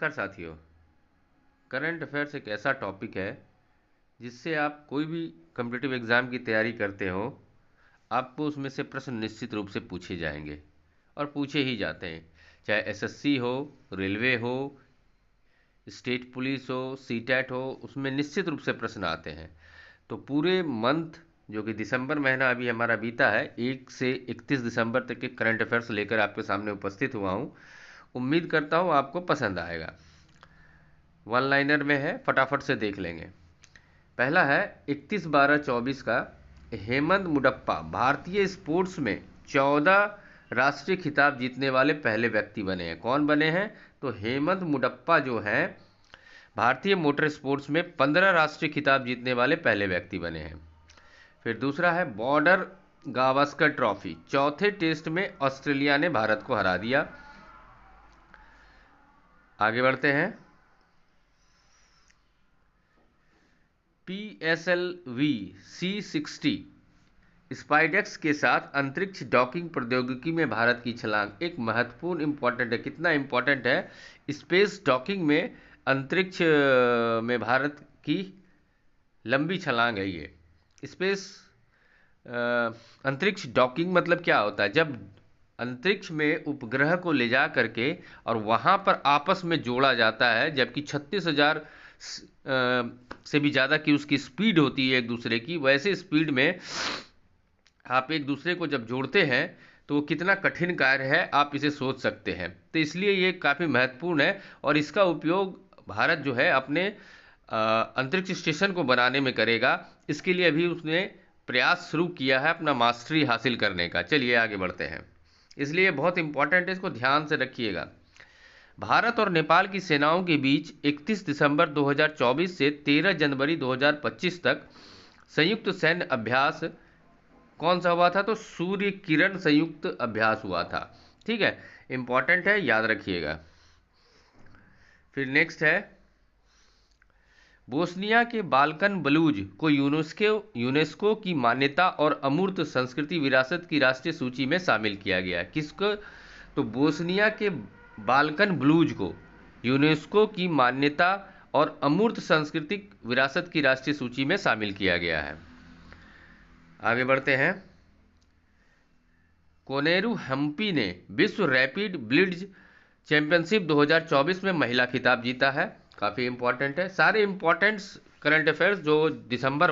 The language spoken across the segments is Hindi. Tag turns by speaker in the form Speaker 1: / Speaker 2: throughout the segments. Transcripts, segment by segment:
Speaker 1: नमस्कार साथियों। करंट अफेयर्स एक ऐसा टॉपिक है जिससे आप कोई भी कम्पिटिटिव एग्ज़ाम की तैयारी करते हो, आपको उसमें से प्रश्न निश्चित रूप से पूछे जाएंगे और पूछे ही जाते हैं। चाहे एसएससी हो, रेलवे हो, स्टेट पुलिस हो, सीटेट हो, उसमें निश्चित रूप से प्रश्न आते हैं। तो पूरे मंथ जो कि दिसंबर महीना अभी हमारा बीता है, 1 से 31 दिसंबर तक के करंट अफेयर्स लेकर आपके सामने उपस्थित हुआ हूँ। उम्मीद करता हूँ आपको पसंद आएगा। वन लाइनर में है, फटाफट से देख लेंगे। पहला है 31/12/24 का। हेमंत मुडप्पा भारतीय स्पोर्ट्स में 14 राष्ट्रीय खिताब जीतने वाले पहले व्यक्ति बने हैं। कौन बने हैं? तो हेमंत मुडप्पा जो हैं भारतीय मोटर स्पोर्ट्स में 15 राष्ट्रीय खिताब जीतने वाले पहले व्यक्ति बने हैं। फिर दूसरा है बॉर्डर गावस्कर ट्रॉफी। चौथे टेस्ट में ऑस्ट्रेलिया ने भारत को हरा दिया। आगे बढ़ते हैं। PSLV C60 स्पाइडेक्स के साथ अंतरिक्ष डॉकिंग प्रौद्योगिकी में भारत की छलांग एक महत्वपूर्ण इंपॉर्टेंट है। कितना इंपॉर्टेंट है? स्पेस डॉकिंग में अंतरिक्ष में भारत की लंबी छलांग है ये। स्पेस अंतरिक्ष डॉकिंग मतलब क्या होता है? जब अंतरिक्ष में उपग्रह को ले जा करके और वहां पर आपस में जोड़ा जाता है, जबकि 36,000 से भी ज़्यादा की उसकी स्पीड होती है एक दूसरे की, वैसे स्पीड में आप एक दूसरे को जब जोड़ते हैं तो वो कितना कठिन कार्य है आप इसे सोच सकते हैं। तो इसलिए ये काफ़ी महत्वपूर्ण है और इसका उपयोग भारत जो है अपने अंतरिक्ष स्टेशन को बनाने में करेगा। इसके लिए अभी उसने प्रयास शुरू किया है अपना मास्टरी हासिल करने का। चलिए आगे बढ़ते हैं। इसलिए बहुत इंपॉर्टेंट है, इसको ध्यान से रखिएगा। भारत और नेपाल की सेनाओं के बीच 31 दिसंबर 2024 से 13 जनवरी 2025 तक संयुक्त सैन्य अभ्यास कौन सा हुआ था? तो सूर्य किरण संयुक्त अभ्यास हुआ था। ठीक है, इंपॉर्टेंट है, याद रखिएगा। फिर नेक्स्ट है बोस्निया के बाल्कन बलूज को यूनेस्को की मान्यता और अमूर्त संस्कृति विरासत की राष्ट्रीय सूची में शामिल किया गया। किसको? तो बोस्निया के बाल्कन बलूज को यूनेस्को की मान्यता और अमूर्त सांस्कृतिक विरासत की राष्ट्रीय सूची में शामिल किया गया है। आगे बढ़ते हैं। कोनेरू हम्पी ने विश्व रैपिड ब्लिट्ज चैंपियनशिप 2024 में महिला खिताब जीता है। काफ़ी इंपॉर्टेंट है। सारे इंपॉर्टेंट्स करंट अफेयर्स जो दिसंबर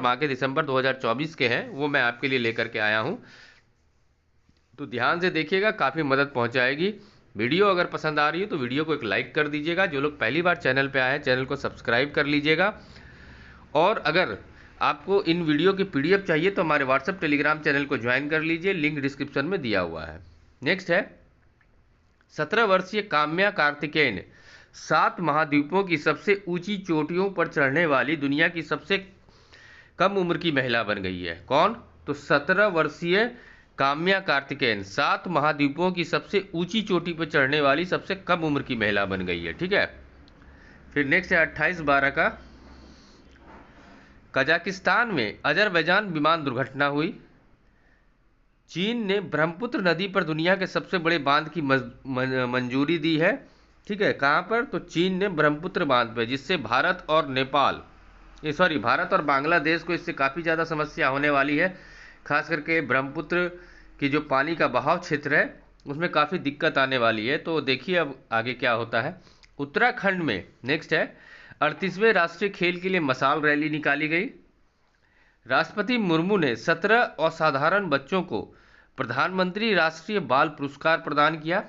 Speaker 1: 2024 के हैं वो मैं आपके लिए लेकर के आया हूं, तो ध्यान से देखिएगा, काफ़ी मदद पहुंचाएगी। वीडियो अगर पसंद आ रही है तो वीडियो को एक लाइक कर दीजिएगा। जो लोग पहली बार चैनल पे आए हैं चैनल को सब्सक्राइब कर लीजिएगा। और अगर आपको इन वीडियो की PDF चाहिए तो हमारे व्हाट्सएप टेलीग्राम चैनल को ज्वाइन कर लीजिए, लिंक डिस्क्रिप्शन में दिया हुआ है। नेक्स्ट है 17 वर्षीय काम्या कार्तिकेयन 7 महाद्वीपों की सबसे ऊंची चोटियों पर चढ़ने वाली दुनिया की सबसे कम उम्र की महिला बन गई है। कौन? तो 17 वर्षीय काम्या कार्तिकेयन 7 महाद्वीपों की सबसे ऊंची चोटी पर चढ़ने वाली सबसे कम उम्र की महिला बन गई है। ठीक है। फिर नेक्स्ट है 28/12 का। कजाकिस्तान में अजरबैजान विमान दुर्घटना हुई। चीन ने ब्रह्मपुत्र नदी पर दुनिया के सबसे बड़े बांध की मंजूरी दी है। ठीक है, कहाँ पर? तो चीन ने ब्रह्मपुत्र बांध पर, जिससे भारत और बांग्लादेश को इससे काफ़ी ज़्यादा समस्या होने वाली है। खास करके ब्रह्मपुत्र की जो पानी का बहाव क्षेत्र है उसमें काफ़ी दिक्कत आने वाली है। तो देखिए अब आगे क्या होता है। उत्तराखंड में नेक्स्ट है 38वें राष्ट्रीय खेल के लिए मशाल रैली निकाली गई। राष्ट्रपति मुर्मू ने 17 असाधारण बच्चों को प्रधानमंत्री राष्ट्रीय बाल पुरस्कार प्रदान किया।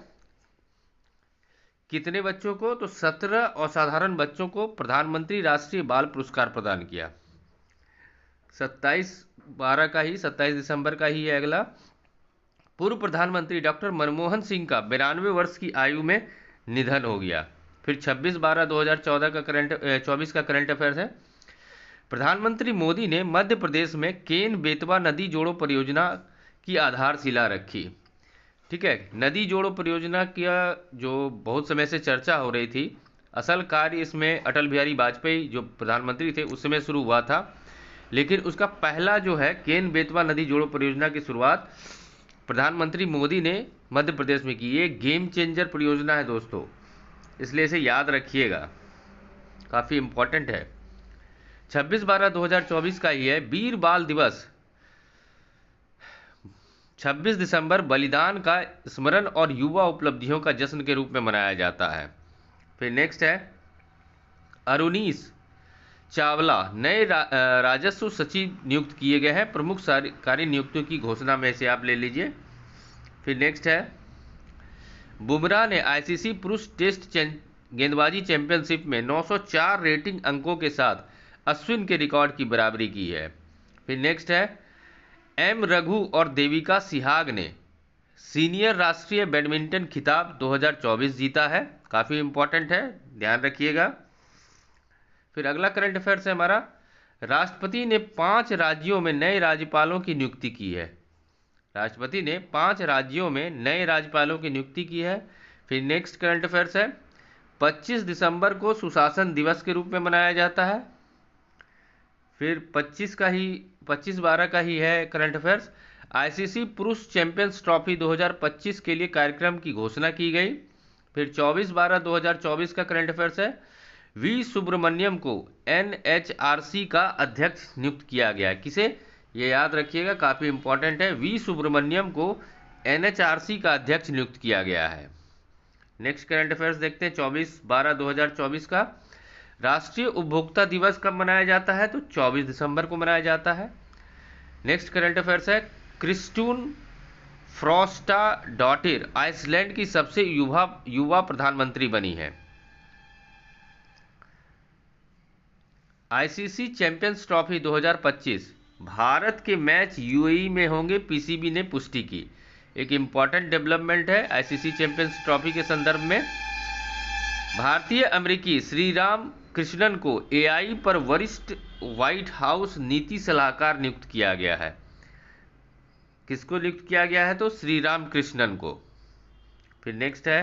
Speaker 1: कितने बच्चों को? तो 17 असाधारण बच्चों को प्रधानमंत्री राष्ट्रीय बाल पुरस्कार प्रदान किया। 27 दिसंबर का ही है अगला। पूर्व प्रधानमंत्री डॉक्टर मनमोहन सिंह का 92 वर्ष की आयु में निधन हो गया। फिर 26/12/2024 का करंट अफेयर्स है। प्रधानमंत्री मोदी ने मध्य प्रदेश में केन बेतवा नदी जोड़ो परियोजना की आधारशिला रखी। ठीक है, नदी जोड़ो परियोजना की जो बहुत समय से चर्चा हो रही थी, असल कार्य इसमें अटल बिहारी वाजपेयी जो प्रधानमंत्री थे उस समय शुरू हुआ था, लेकिन उसका पहला जो है केन बेतवा नदी जोड़ो परियोजना की शुरुआत प्रधानमंत्री मोदी ने मध्य प्रदेश में की। ये गेम चेंजर परियोजना है दोस्तों। इसलिए इसे याद रखिएगा, काफ़ी इम्पोर्टेंट है। 26/12/2024 का ही है। वीर बाल दिवस 26 दिसंबर बलिदान का स्मरण और युवा उपलब्धियों का जश्न के रूप में मनाया जाता है। फिर नेक्स्ट है अरुणीश चावला नए राजस्व सचिव नियुक्त किए गए हैं। प्रमुख कार्य नियुक्तियों की घोषणा में से आप ले लीजिए। फिर नेक्स्ट है बुमराह ने आईसीसी पुरुष टेस्ट गेंदबाजी चैंपियनशिप में 904 रेटिंग अंकों के साथ अश्विन के रिकॉर्ड की बराबरी की है। फिर नेक्स्ट है एम रघु और देविका सिहाग ने सीनियर राष्ट्रीय बैडमिंटन खिताब 2024 जीता है। काफ़ी इंपॉर्टेंट है, ध्यान रखिएगा। फिर अगला करंट अफेयर्स है हमारा, राष्ट्रपति ने 5 राज्यों में नए राज्यपालों की नियुक्ति की है। राष्ट्रपति ने 5 राज्यों में नए राज्यपालों की नियुक्ति की है। फिर नेक्स्ट करंट अफेयर्स है 25 दिसंबर को सुशासन दिवस के रूप में मनाया जाता है। फिर 25/12 का ही है करंट अफेयर्स, आईसीसी पुरुष चैंपियंस ट्रॉफी 2025 के लिए कार्यक्रम की घोषणा की गई। फिर 24/12/2024 का करंट अफेयर्स है वी सुब्रमण्यम को एनएचआरसी का अध्यक्ष नियुक्त किया गया। किसे, ये याद रखिएगा, काफ़ी इंपॉर्टेंट है। वी सुब्रमण्यम को एनएचआरसी का अध्यक्ष नियुक्त किया गया है। नेक्स्ट करंट अफेयर्स देखते हैं 24/12/2024 का, राष्ट्रीय उपभोक्ता दिवस कब मनाया जाता है? तो 24 दिसंबर को मनाया जाता है। नेक्स्ट करंट अफेयर्स है क्रिस्टून फ्रॉस्टाडॉटिर आइसलैंड की सबसे युवा प्रधानमंत्री बनी है। आईसीसी चैंपियंस ट्रॉफी 2025 भारत के मैच यूएई में होंगे, पीसीबी ने पुष्टि की। एक इंपॉर्टेंट डेवलपमेंट है आईसीसी चैंपियंस ट्रॉफी के संदर्भ में। भारतीय अमेरिकी श्रीराम कृष्णन को एआई पर वरिष्ठ व्हाइट हाउस नीति सलाहकार नियुक्त किया गया है। किसको नियुक्त किया गया है? तो श्रीराम कृष्णन को। फिर नेक्स्ट है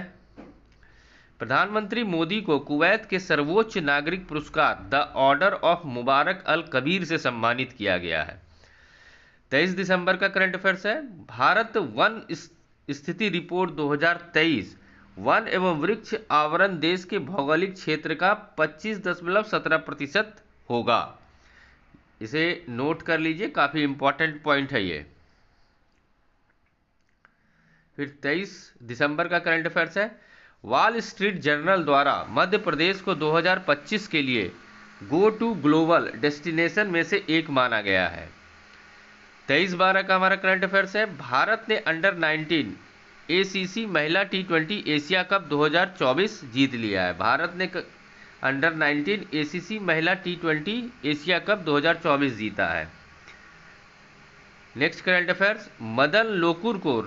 Speaker 1: प्रधानमंत्री मोदी को कुवैत के सर्वोच्च नागरिक पुरस्कार द ऑर्डर ऑफ मुबारक अल कबीर से सम्मानित किया गया है। 23 दिसंबर का करंट अफेयर्स है भारत वन स्थिति रिपोर्ट 2023 वन एवं वृक्ष आवरण देश के भौगोलिक क्षेत्र का 25.17% होगा। इसे नोट कर लीजिए, काफी इंपॉर्टेंट पॉइंट है ये। फिर 23 दिसंबर का करंट अफेयर्स है वॉल स्ट्रीट जर्नल द्वारा मध्य प्रदेश को 2025 के लिए गो टू ग्लोबल डेस्टिनेशन में से एक माना गया है। 23/12 का हमारा करंट अफेयर्स है भारत ने अंडर 19 एसीसी महिला T20 एशिया कप 2024 जीत लिया है। भारत ने अंडर 19 एसीसी महिला T20 एशिया कप 2024 जीता है। Next current affairs Madan Lokur को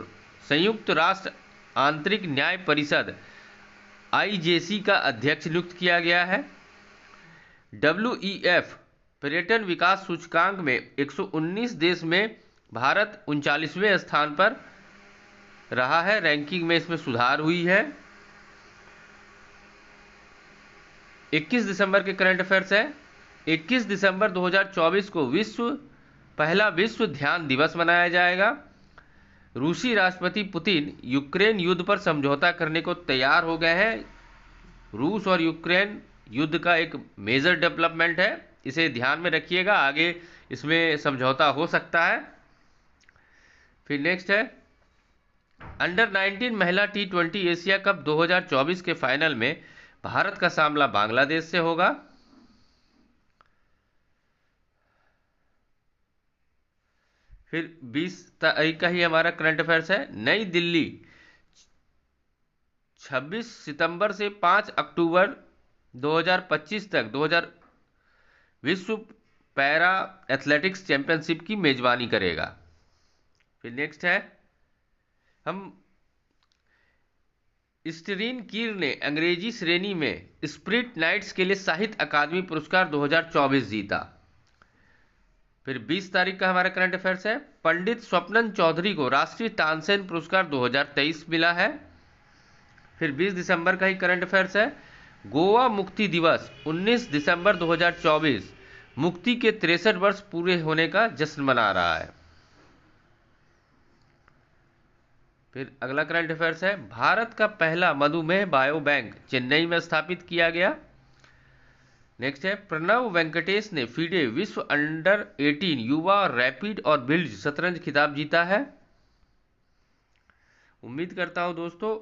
Speaker 1: संयुक्त राष्ट्र आंतरिक न्याय परिषद आईजेसी का अध्यक्ष नियुक्त किया गया है। WEF पर्यटन विकास सूचकांक में 119 देश में भारत 39वें स्थान पर रहा है। रैंकिंग में इसमें सुधार हुई है। 21 दिसंबर के करंट अफेयर्स है 21 दिसंबर 2024 को पहला विश्व ध्यान दिवस मनाया जाएगा। रूसी राष्ट्रपति पुतिन यूक्रेन युद्ध पर समझौता करने को तैयार हो गए हैं। रूस और यूक्रेन युद्ध का एक मेजर डेवलपमेंट है, इसे ध्यान में रखिएगा, आगे इसमें समझौता हो सकता है। फिर नेक्स्ट है अंडर 19 महिला T20 एशिया कप 2024 के फाइनल में भारत का सामना बांग्लादेश से होगा। फिर 20 तारीख का ही हमारा करंट अफेयर्स है नई दिल्ली 26 सितंबर से 5 अक्टूबर 2025 तक विश्व पैरा एथलेटिक्स चैंपियनशिप की मेजबानी करेगा। फिर नेक्स्ट है हम स्टीरीन कीर ने अंग्रेजी श्रेणी में स्प्रिट नाइट्स के लिए साहित्य अकादमी पुरस्कार 2024 जीता। फिर 20 तारीख का हमारा करंट अफेयर्स है पंडित स्वप्नन चौधरी को राष्ट्रीय तानसेन पुरस्कार 2023 मिला है। फिर 20 दिसंबर का ही करंट अफेयर्स है गोवा मुक्ति दिवस 19 दिसंबर 2024 मुक्ति के 63 वर्ष पूरे होने का जश्न मना रहा है। फिर अगला करंट अफेयर्स है, भारत का पहला मधुमेह बायो बैंक चेन्नई में स्थापित किया गया। नेक्स्ट है, प्रणव वेंकटेश ने फीडे विश्व अंडर 18 युवा रैपिड और बिल्ड शतरंज खिताब जीता है। उम्मीद करता हूं दोस्तों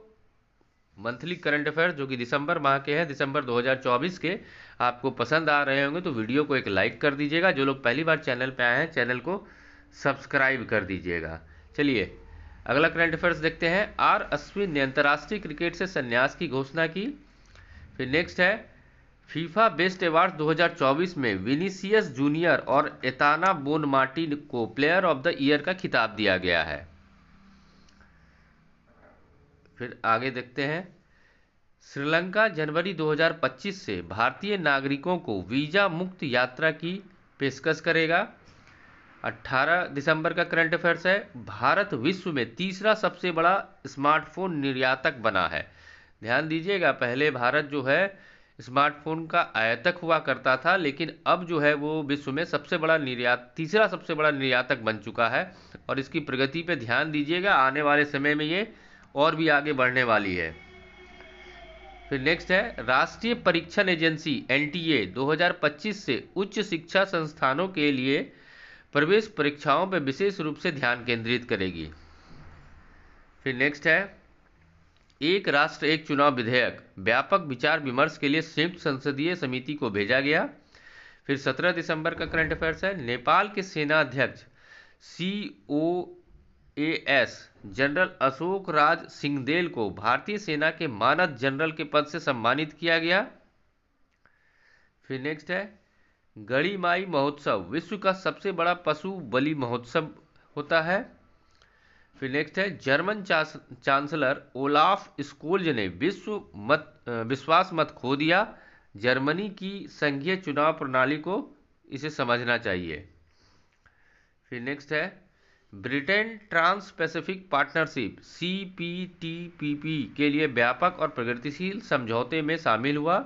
Speaker 1: मंथली करंट अफेयर जो कि दिसंबर माह के हैं, दिसंबर 2024 के, आपको पसंद आ रहे होंगे। तो वीडियो को एक लाइक कर दीजिएगा। जो लोग पहली बार चैनल पे आए हैं, चैनल को सब्सक्राइब कर दीजिएगा। चलिए अगला करंट अफेयर्स देखते हैं। आर अश्विन ने अंतर्राष्ट्रीय क्रिकेट से संन्यास की घोषणा की। फिर नेक्स्ट है, फीफा बेस्ट अवार्ड 2024 में विनीसियस जूनियर और एताना बोनमार्टी को प्लेयर ऑफ द ईयर का खिताब दिया गया है। फिर आगे देखते हैं, श्रीलंका जनवरी 2025 से भारतीय नागरिकों को वीजा मुक्त यात्रा की पेशकश करेगा। 18 दिसंबर का करंट अफेयर्स है, भारत विश्व में तीसरा सबसे बड़ा स्मार्टफोन निर्यातक बना है। ध्यान दीजिएगा, पहले भारत जो है स्मार्टफोन का आयातक हुआ करता था, लेकिन अब जो है वो विश्व में तीसरा सबसे बड़ा निर्यातक बन चुका है। और इसकी प्रगति पे ध्यान दीजिएगा, आने वाले समय में ये और भी आगे बढ़ने वाली है। फिर नेक्स्ट है, राष्ट्रीय परीक्षण एजेंसी एनटीए 2025 से उच्च शिक्षा संस्थानों के लिए प्रवेश परीक्षाओं पर विशेष रूप से ध्यान केंद्रित करेगी। फिर नेक्स्ट है, एक राष्ट्र एक चुनाव विधेयक व्यापक विचार विमर्श के लिए संयुक्त संसदीय समिति को भेजा गया। फिर 17 दिसंबर का करंट अफेयर्स है, नेपाल के सेना अध्यक्ष COAS जनरल अशोक राज सिंहदेल को भारतीय सेना के मानद जनरल के पद से सम्मानित किया गया। फिर नेक्स्ट है, गढ़ीमाई महोत्सव विश्व का सबसे बड़ा पशु बलि महोत्सव होता है। फिर नेक्स्ट है, जर्मन चांसलर ओलाफ स्कोल्ज ने विश्वास मत खो दिया। जर्मनी की संघीय चुनाव प्रणाली को इसे समझना चाहिए। फिर नेक्स्ट है, Britain trans Pacific partnership CPTPP के लिए व्यापक और प्रगतिशील समझौते में शामिल हुआ।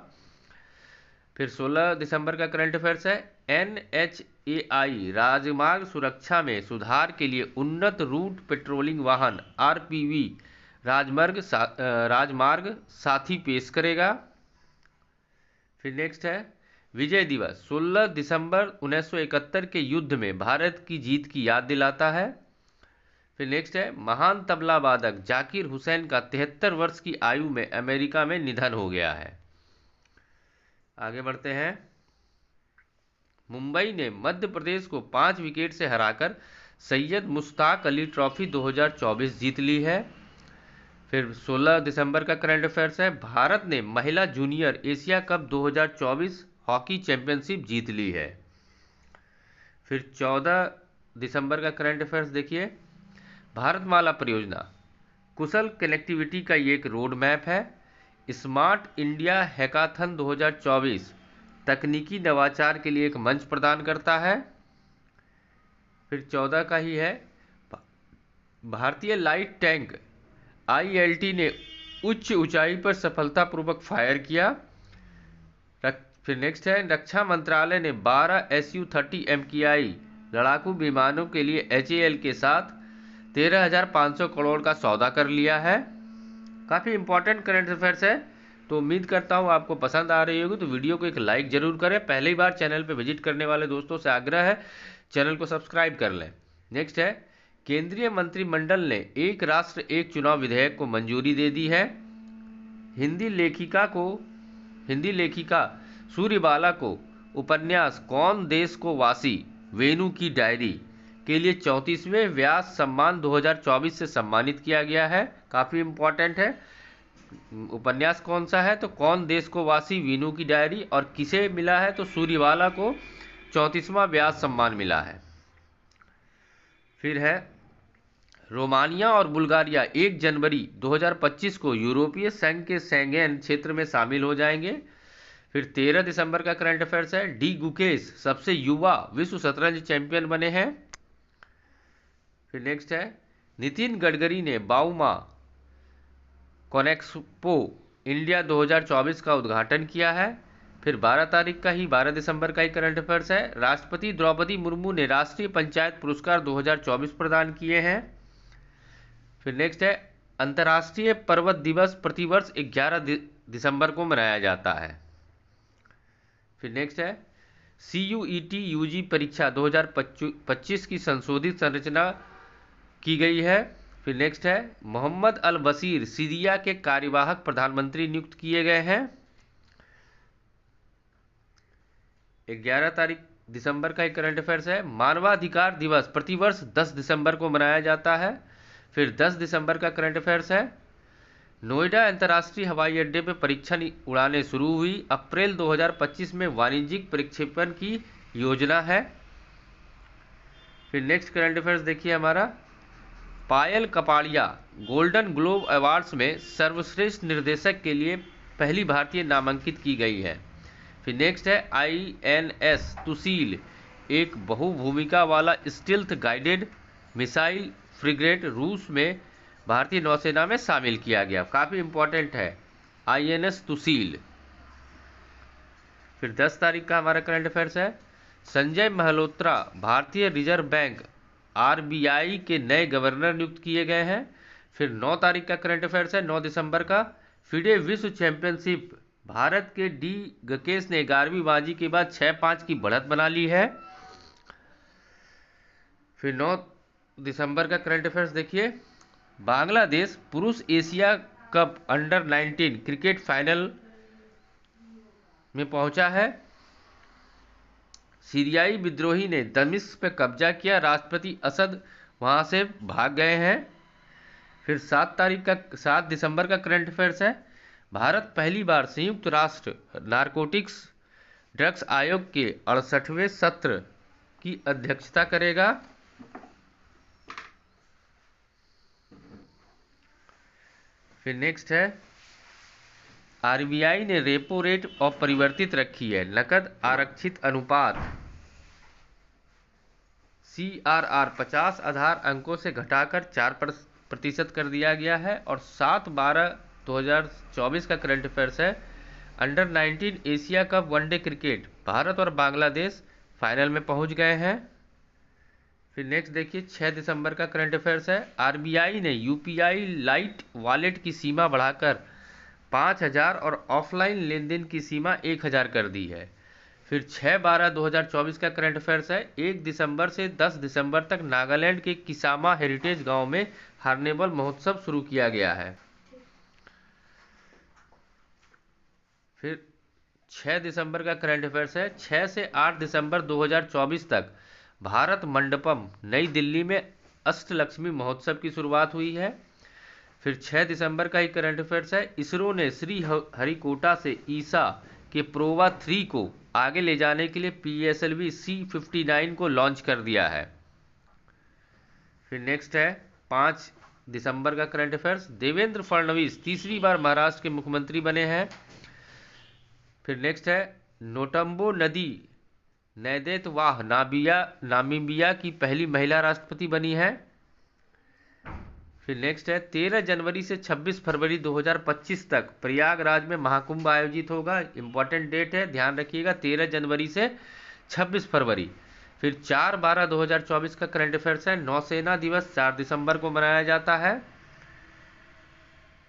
Speaker 1: फिर 16 दिसंबर का करंट अफेयर्स है, NHAI राजमार्ग सुरक्षा में सुधार के लिए उन्नत रूट पेट्रोलिंग वाहन RPV राजमार्ग साथी पेश करेगा। फिर नेक्स्ट है, विजय दिवस 16 दिसंबर 1971 के युद्ध में भारत की जीत की याद दिलाता है। फिर नेक्स्ट है, महान तबला वादक जाकिर हुसैन का 73 वर्ष की आयु में अमेरिका में निधन हो गया है। आगे बढ़ते हैं, मुंबई ने मध्य प्रदेश को 5 विकेट से हराकर सैयद मुश्ताक अली ट्रॉफी 2024 जीत ली है। फिर 16 दिसंबर का करंट अफेयर्स है, भारत ने महिला junior Asia Cup 2024 hockey championship जीत ली है। फिर 14 दिसंबर का करंट अफेयर्स देखिए, भारतमाला परियोजना कुशल कनेक्टिविटी का ये एक रोड मैप है। स्मार्ट इंडिया हैकाथन 2024 तकनीकी नवाचार के लिए एक मंच प्रदान करता है। फिर 14 का ही है, भारतीय लाइट टैंक ILT ने उच्च ऊंचाई पर सफलतापूर्वक फायर किया। फिर नेक्स्ट है, रक्षा मंत्रालय ने 12 Su-30 MKI लड़ाकू विमानों के लिए HAL के साथ 13,500 करोड़ का सौदा कर लिया है। काफ़ी इंपॉर्टेंट करंट अफेयर्स है, तो उम्मीद करता हूँ आपको पसंद आ रही होगी। तो वीडियो को एक लाइक जरूर करें। पहली बार चैनल पर विजिट करने वाले दोस्तों से आग्रह है, चैनल को सब्सक्राइब कर लें। नेक्स्ट है, केंद्रीय मंत्रिमंडल ने एक राष्ट्र एक चुनाव विधेयक को मंजूरी दे दी है। हिंदी लेखिका सूर्यबाला को उपन्यास कौन देश को वासी वेणु की डायरी के लिए 34वें व्यास सम्मान 2024 से सम्मानित किया गया है। काफ़ी इंपॉर्टेंट है, उपन्यास कौन सा है तो कौन देश को वासी वेणु की डायरी, और किसे मिला है तो सूर्यबाला को 34वां व्यास सम्मान मिला है। फिर है, रोमानिया और बुल्गारिया 1 जनवरी 2025 को यूरोपीय संघ के शेंगेन क्षेत्र में शामिल हो जाएंगे। फिर 13 दिसंबर का करंट अफेयर्स है, डी गुकेश सबसे युवा विश्व शतरंज चैंपियन बने हैं। फिर नेक्स्ट है, नितिन गडकरी ने बाउमा कॉनेक्सपो इंडिया 2024 का उद्घाटन किया है। फिर 12 दिसंबर का ही करंट अफेयर्स है, राष्ट्रपति द्रौपदी मुर्मू ने राष्ट्रीय पंचायत पुरस्कार 2024 प्रदान किए हैं। फिर नेक्स्ट है, अंतर्राष्ट्रीय पर्वत दिवस प्रतिवर्ष 11 दिसंबर को मनाया जाता है। फिर नेक्स्ट है CUET UG परीक्षा 2025 की संशोधित संरचना की गई है। फिर नेक्स्ट है मोहम्मद अल बशीर सीरिया के कार्यवाहक प्रधानमंत्री नियुक्त किए गए हैं। 11 दिसंबर का एक करंट अफेयर्स है मानवाधिकार दिवस प्रतिवर्ष 10 दिसंबर को मनाया जाता है। फिर 10 दिसंबर का करंट अफेयर्स है नोएडा अंतर्राष्ट्रीय हवाई अड्डे पर परीक्षण उड़ानें शुरू हुई, अप्रैल 2025 में वाणिज्यिक प्रक्षेपण की योजना है। फिर नेक्स्ट करंट अफेयर्स देखिए हमारा पायल कपाड़िया गोल्डन ग्लोब अवार्ड्स में सर्वश्रेष्ठ निर्देशक के लिए पहली भारतीय नामांकित की गई है। फिर नेक्स्ट है INS तुसील एक बहुभूमिका वाला स्टील्थ गाइडेड मिसाइल फ्रिगेट रूस में भारतीय नौसेना में शामिल किया गया, काफ़ी इंपॉर्टेंट है INS तुसील। फिर 10 तारीख का हमारा करंट अफेयर्स है संजय मल्होत्रा भारतीय रिजर्व बैंक RBI के नए गवर्नर नियुक्त किए गए हैं। फिर 9 तारीख का करंट अफेयर्स है 9 दिसंबर का फिडे विश्व चैंपियनशिप भारत के डी गकेश ने 11वीं बाजी के बाद 6-5 की बढ़त बना ली है। फिर 9 दिसंबर का करंट अफेयर्स देखिए बांग्लादेश पुरुष Asia cup under 19 cricket final में पहुंचा है। सीरियाई विद्रोही ने दमिश्क पर कब्जा किया, राष्ट्रपति असद वहां से भाग गए हैं। फिर 7 दिसंबर का करंट अफेयर्स है भारत पहली बार संयुक्त राष्ट्र नारकोटिक्स ड्रग्स आयोग के 68वें सत्र की अध्यक्षता करेगा। फिर नेक्स्ट है RBI ने रेपो रेट अपरिवर्तित रखी है, नकद आरक्षित अनुपात CRR 50 आधार अंकों से घटाकर 4% कर दिया गया है। और 7/12/2024 का करंट अफेयर्स है under 19 Asia cup one day cricket Bharat और बांग्लादेश फाइनल में पहुंच गए हैं। फिर नेक्स्ट देखिए 6 दिसंबर का करंट अफेयर्स है RBI ने UPI लाइट वॉलेट की सीमा बढ़ाकर 5000 और ऑफलाइन लेनदेन की सीमा 1000 कर दी है। फिर 6/12/2024 का करंट अफेयर्स है 1 दिसंबर से 10 दिसंबर तक नागालैंड के किसामा हेरिटेज गांव में हार्नेबल महोत्सव शुरू किया गया है। फिर 6 दिसंबर का करंट अफेयर्स है 6 से 8 दिसंबर 2024 तक भारत मंडपम नई दिल्ली में अष्टलक्ष्मी महोत्सव की शुरुआत हुई है। फिर 6 दिसंबर का ही करंट अफेयर्स है इसरो ने श्री हरिकोटा से ईसा के प्रोवा 3 को आगे ले जाने के लिए PSLV C59 को लॉन्च कर दिया है। फिर नेक्स्ट है 5 दिसंबर का करंट अफेयर्स देवेंद्र फडणवीस तीसरी बार महाराष्ट्र के मुख्यमंत्री बने हैं। फिर नेक्स्ट है नोटम्बो नदी नैदेतवाह नामीबिया की पहली महिला राष्ट्रपति बनी है। फिर नेक्स्ट है 13 जनवरी से 26 फरवरी 2025 तक प्रयागराज में महाकुंभ आयोजित होगा, इंपॉर्टेंट डेट है ध्यान रखिएगा 13 जनवरी से 26 फरवरी। फिर 4/12/2024 का करंट अफेयर्स है नौसेना दिवस 4 दिसंबर को मनाया जाता है।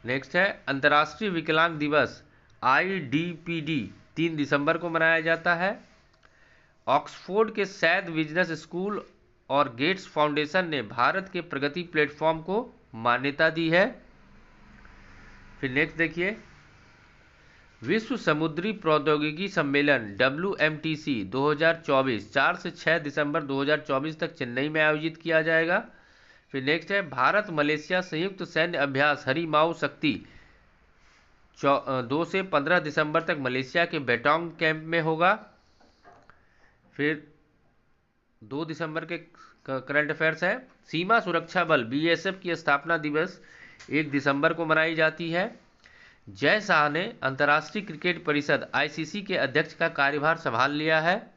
Speaker 1: नेक्स्ट है अंतर्राष्ट्रीय विकलांग दिवस IDPD 3 दिसंबर को मनाया जाता है। ऑक्सफोर्ड के सैद बिजनेस स्कूल और गेट्स फाउंडेशन ने भारत के प्रगति प्लेटफॉर्म को मान्यता दी है। फिर नेक्स्ट देखिए विश्व समुद्री प्रौद्योगिकी सम्मेलन WMTC 2024 4 से 6 दिसंबर 2024 तक चेन्नई में आयोजित किया जाएगा। फिर नेक्स्ट है भारत मलेशिया संयुक्त सैन्य अभ्यास हरिमाऊ शक्ति 2 से 15 दिसंबर तक मलेशिया के बेटोंग कैंप में होगा। फिर 2 दिसंबर के करंट अफेयर्स है सीमा सुरक्षा बल BSF की स्थापना दिवस 1 दिसंबर को मनाई जाती है। जय शाह ने अंतर्राष्ट्रीय क्रिकेट परिषद ICC के अध्यक्ष का कार्यभार संभाल लिया है।